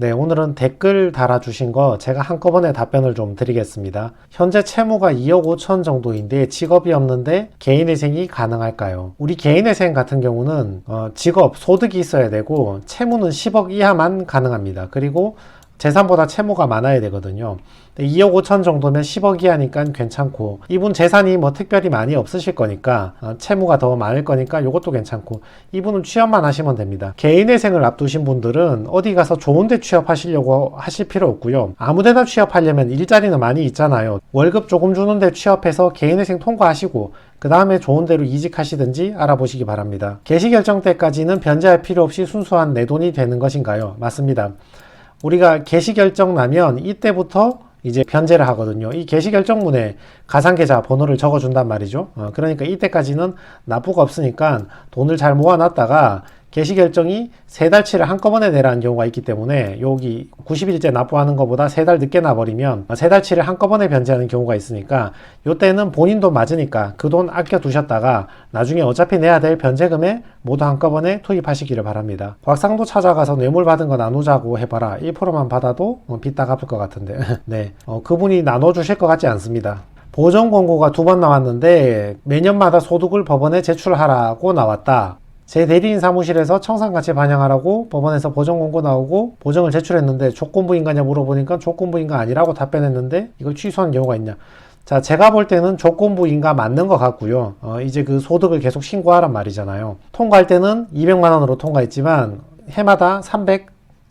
네, 오늘은 댓글 달아주신 거 제가 한꺼번에 답변을 좀 드리겠습니다. 현재 채무가 2억 5천 정도인데 직업이 없는데 개인회생이 가능할까요? 우리 개인회생 같은 경우는 직업, 소득이 있어야 되고 채무는 10억 이하만 가능합니다. 그리고 재산보다 채무가 많아야 되거든요. 2억 5천 정도면 10억 이하니까 괜찮고, 이분 재산이 뭐 특별히 많이 없으실 거니까 채무가 더 많을 거니까 이것도 괜찮고, 이분은 취업만 하시면 됩니다. 개인회생을 앞두신 분들은 어디 가서 좋은 데 취업하시려고 하실 필요 없고요. 아무데나 취업하려면 일자리는 많이 있잖아요. 월급 조금 주는 데 취업해서 개인회생 통과하시고 그 다음에 좋은 데로 이직하시든지 알아보시기 바랍니다. 개시 결정 때까지는 변제할 필요 없이 순수한 내 돈이 되는 것인가요? 맞습니다. 우리가 개시 결정 나면 이때부터 이제 변제를 하거든요. 이 개시 결정문에 가상계좌 번호를 적어준단 말이죠. 그러니까 이때까지는 납부가 없으니까 돈을 잘 모아놨다가 개시 결정이 3달치를 한꺼번에 내라는 경우가 있기 때문에 여기 90일째 납부하는 것보다 3달 늦게 나버리면 3달치를 한꺼번에 변제하는 경우가 있으니까 이때는 본인 돈 맞으니까 그 돈 아껴 두셨다가 나중에 어차피 내야 될 변제금에 모두 한꺼번에 투입하시기를 바랍니다. 곽상도 찾아가서 뇌물 받은 거 나누자고 해봐라. 1%만 받아도 빚 다 갚을 것 같은데 네, 그분이 나눠주실 것 같지 않습니다. 보정 권고가 2번 나왔는데 매년마다 소득을 법원에 제출하라고 나왔다. 제 대리인 사무실에서 청산가치 반영하라고 법원에서 보정 권고 나오고 보정을 제출했는데 조건부인가냐 물어보니까 조건부인가 아니라고 답변했는데 이걸 취소한 경우가 있냐. 자, 제가 볼 때는 조건부인가 맞는 것 같고요. 이제 그 소득을 계속 신고하란 말이잖아요. 통과할 때는 200만 원으로 통과했지만 해마다 300,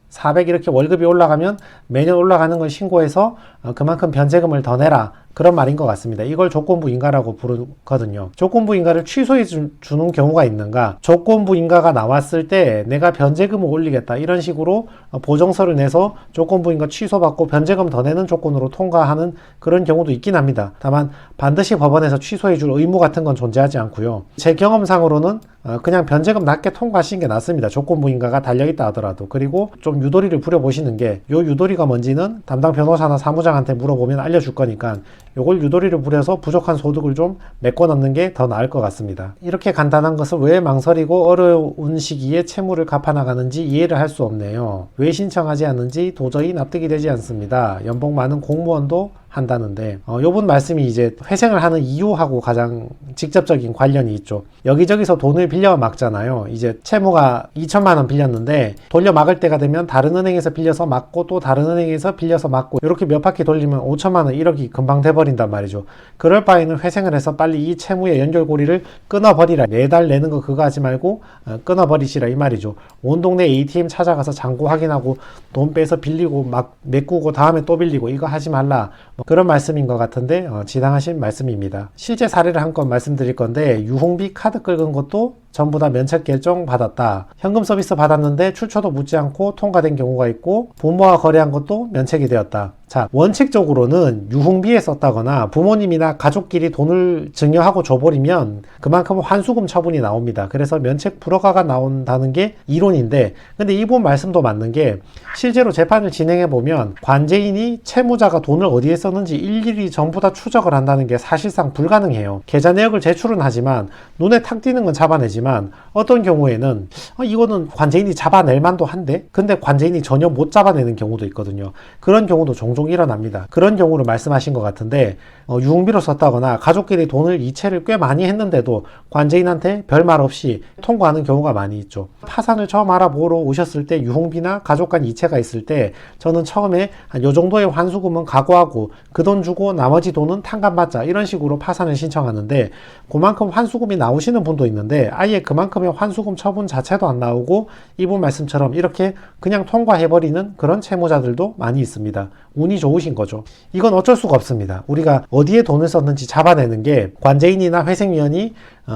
400 이렇게 월급이 올라가면 매년 올라가는 걸 신고해서 그만큼 변제금을 더 내라. 그런 말인 것 같습니다. 이걸 조건부 인가라고 부르거든요. 조건부 인가를 취소해 주는 경우가 있는가? 조건부 인가가 나왔을 때 내가 변제금을 올리겠다. 이런 식으로 보정서를 내서 조건부 인가 취소받고 변제금 더 내는 조건으로 통과하는 그런 경우도 있긴 합니다. 다만 반드시 법원에서 취소해 줄 의무 같은 건 존재하지 않고요. 제 경험상으로는 그냥 변제금 낮게 통과하시는 게 낫습니다. 조건부 인가가 달려있다 하더라도. 그리고 좀 유도리를 부려보시는 게, 요 유도리가 뭔지는 담당 변호사나 사무장한테 물어보면 알려줄 거니까 요걸 유도리를 부려서 부족한 소득을 좀 메꿔 넣는 게 더 나을 것 같습니다. 이렇게 간단한 것을 왜 망설이고 어려운 시기에 채무를 갚아나가는지 이해를 할 수 없네요. 왜 신청하지 않는지 도저히 납득이 되지 않습니다. 연봉 많은 공무원도 한다는데 요번 말씀이 이제 회생을 하는 이유하고 가장 직접적인 관련이 있죠. 여기저기서 돈을 빌려 막잖아요. 이제 채무가 2천만 원 빌렸는데 돌려 막을 때가 되면 다른 은행에서 빌려서 막고 또 다른 은행에서 빌려서 막고 이렇게 몇 바퀴 돌리면 5천만 원 1억이 금방 돼버린단 말이죠. 그럴 바에는 회생을 해서 빨리 이 채무의 연결고리를 끊어버리라. 매달 내는 거 그거 하지 말고 끊어버리시라 이 말이죠. 온 동네 ATM 찾아가서 잔고 확인하고 돈 빼서 빌리고 막 메꾸고 다음에 또 빌리고 이거 하지 말라. 그런 말씀인 것 같은데 지당하신 말씀입니다. 실제 사례를 한 건 말씀드릴 건데 유흥비 카드 긁은 것도 전부 다 면책 결정 받았다. 현금 서비스 받았는데 출처도 묻지 않고 통과된 경우가 있고 부모와 거래한 것도 면책이 되었다. 자, 원칙적으로는 유흥비에 썼다거나 부모님이나 가족끼리 돈을 증여하고 줘버리면 그만큼 환수금 처분이 나옵니다. 그래서 면책 불허가가 나온다는 게 이론인데, 근데 이분 말씀도 맞는 게 실제로 재판을 진행해 보면 관제인이 채무자가 돈을 어디에 썼는지 일일이 전부 다 추적을 한다는 게 사실상 불가능해요. 계좌 내역을 제출은 하지만 눈에 탁 띄는 건 잡아내지만 어떤 경우에는 이거는 관제인이 잡아낼 만도 한데 근데 관제인이 전혀 못 잡아내는 경우도 있거든요. 그런 경우도 종종 일어납니다. 그런 경우를 말씀하신 것 같은데 유흥비로 썼다거나 가족끼리 돈을 이체를 꽤 많이 했는데도 관제인한테 별말 없이 통과하는 경우가 많이 있죠. 파산을 처음 알아보러 오셨을 때 유흥비나 가족 간 이체가 있을 때 저는 처음에 한 요 정도의 환수금은 각오하고 그 돈 주고 나머지 돈은 탕감받자 이런 식으로 파산을 신청하는데 그만큼 환수금이 나오시는 분도 있는데 아예 그만큼의 환수금 처분 자체도 안 나오고 이분 말씀처럼 이렇게 그냥 통과해버리는 그런 채무자들도 많이 있습니다. 운이 좋으신 거죠. 이건 어쩔 수가 없습니다. 우리가 어디에 돈을 썼는지 잡아내는 게 관제인이나 회생위원이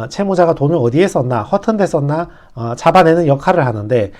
채무자가 돈을 어디에 썼나 허튼 데 썼나 잡아내는 역할을 하는데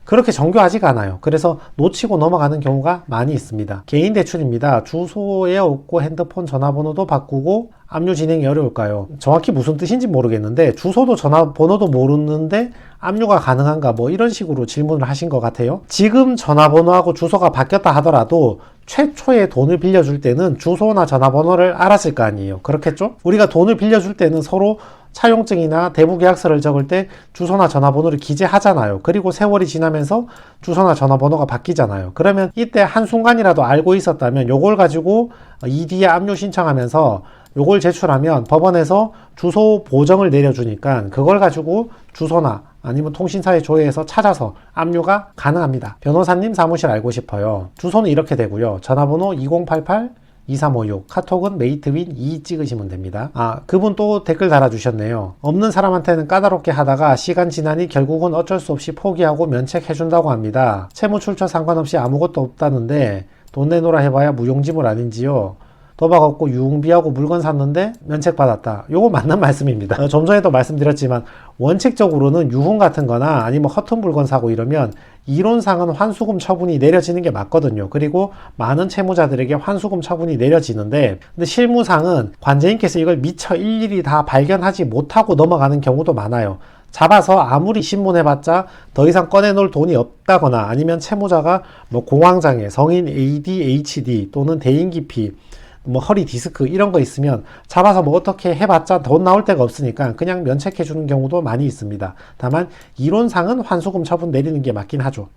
그렇게 정교하지가 않아요. 그래서 놓치고 넘어가는 경우가 많이 있습니다. 개인 대출입니다. 주소에 없고 핸드폰 전화번호도 바꾸고 압류 진행이 어려울까요? 정확히 무슨 뜻인지 모르겠는데 주소도 전화번호도 모르는데 압류가 가능한가 뭐 이런 식으로 질문을 하신 것 같아요. 지금 전화번호하고 주소가 바뀌었다 하더라도 최초에 돈을 빌려줄 때는 주소나 전화번호를 알았을 거 아니에요. 그렇겠죠? 우리가 돈을 빌려줄 때는 서로 차용증이나 대부계약서를 적을 때 주소나 전화번호를 기재하잖아요. 그리고 세월이 지나면서 주소나 전화번호가 바뀌잖아요. 그러면 이때 한순간이라도 알고 있었다면 요걸 가지고 ED에 압류 신청하면서 요걸 제출하면 법원에서 주소 보정을 내려주니까 그걸 가지고 주소나 아니면 통신사에 조회해서 찾아서 압류가 가능합니다. 변호사님 사무실 알고 싶어요. 주소는 이렇게 되고요. 전화번호 2088-2356, 카톡은 메이트윈 2 찍으시면 됩니다. 그분 또 댓글 달아주셨네요. 없는 사람한테는 까다롭게 하다가 시간 지나니 결국은 어쩔 수 없이 포기하고 면책해준다고 합니다. 채무 출처 상관없이 아무것도 없다는데 돈 내놓으라 해봐야 무용지물 아닌지요. 도박 없고 유흥비하고 물건 샀는데 면책받았다. 요거 맞는 말씀입니다. 좀 전에도 말씀드렸지만 원칙적으로는 유흥 같은 거나 아니면 허튼 물건 사고 이러면 이론상은 환수금 처분이 내려지는 게 맞거든요. 그리고 많은 채무자들에게 환수금 처분이 내려지는데 근데 실무상은 관제인께서 이걸 미처 일일이 다 발견하지 못하고 넘어가는 경우도 많아요. 잡아서 아무리 신문해봤자 더 이상 꺼내놓을 돈이 없다거나 아니면 채무자가 뭐 공황장애, 성인 ADHD 또는 대인기피 뭐 허리 디스크 이런 거 있으면 잡아서 뭐 어떻게 해봤자 돈 나올 데가 없으니까 그냥 면책해 주는 경우도 많이 있습니다. 다만 이론상은 환수금 처분 내리는 게 맞긴 하죠.